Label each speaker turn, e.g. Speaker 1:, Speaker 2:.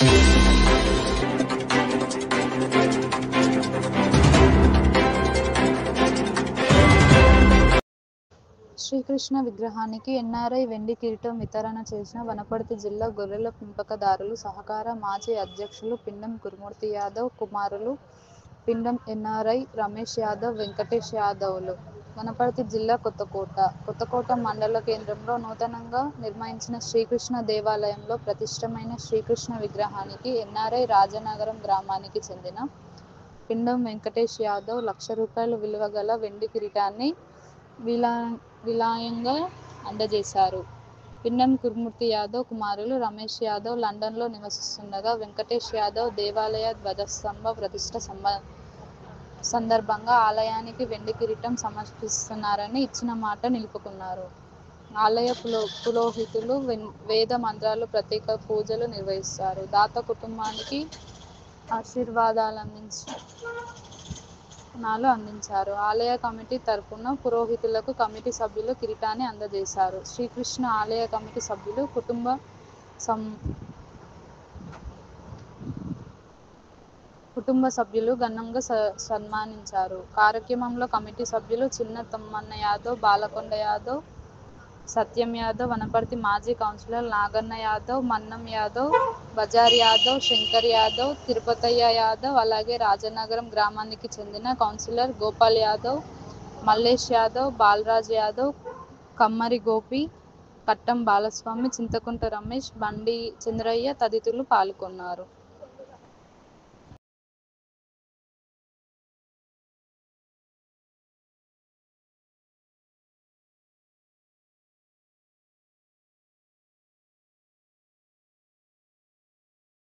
Speaker 1: శ్రీకృష్ణ విగ్రహానికి ఎన్ఆర్ఐ వెండి కిరీటం వితరణ చేసిన వనపర్తి జిల్లా గొర్రెల పెంపకదారుల సహకార మాజీ అధ్యక్షులు పిండం గురుమూర్తి యాదవ్ కుమారులు పిండం ఎన్ఆర్ఐ రమేష్ యాదవ్, వెంకటేష్ యాదవ్లు. వనపర్తి జిల్లా కొత్తకోట మండల కేంద్రంలో నూతనంగా నిర్మించిన శ్రీకృష్ణ దేవాలయంలో ప్రతిష్ఠమైన శ్రీకృష్ణ విగ్రహానికి ఎన్ఆర్ఐ రాజనగరం గ్రామానికి చెందిన పిండం వెంకటేష్ యాదవ్ ₹1,00,000 విలువ గల వెండి కిరీటాన్ని విలాయంగా అందజేశారు. పిండం గురుమూర్తి యాదవ్ కుమారులు రమేష్ యాదవ్ లండన్లో నివసిస్తుండగా, వెంకటేష్ యాదవ్ దేవాలయ ధ్వజస్తంభ ప్రతిష్ఠ సందర్భంగా ఆలయానికి వెండి కిరీటం సమర్పిస్తున్నారని ఇచ్చిన మాట నిలుపుకున్నారు. ఆలయ పురోహితులు వేద మంత్రాలు, ప్రత్యేక పూజలు నిర్వహిస్తారు. దాత కుటుంబానికి ఆశీర్వాదాలు అందించారు. ఆలయ కమిటీ తరఫున పురోహితులకు కమిటీ సభ్యులు కిరీటాన్ని అందజేశారు. శ్రీకృష్ణ ఆలయ కమిటీ సభ్యులు, కుటుంబ సభ్యులు ఘనంగా సన్మానించారు. కార్యక్రమంలో కమిటీ సభ్యులు చిన్న తమ్మన్న యాదవ్, బాలకొండ యాదవ్, సత్యం యాదవ్, వనపర్తి మాజీ కౌన్సిలర్ నాగన్న యాదవ్, మన్నం యాదవ్, బజార్ యాదవ్, శంకర్ యాదవ్, తిరుపతయ్య యాదవ్, అలాగే రాజనగరం గ్రామానికి చెందిన కౌన్సిలర్ గోపాల్ యాదవ్, మల్లేష్ యాదవ్, బాలరాజ్ యాదవ్, కమ్మరి గోపి, కట్టం బాలస్వామి, చింతకుంట రమేష్, బండి చంద్రయ్య తదితరులు పాల్గొన్నారు.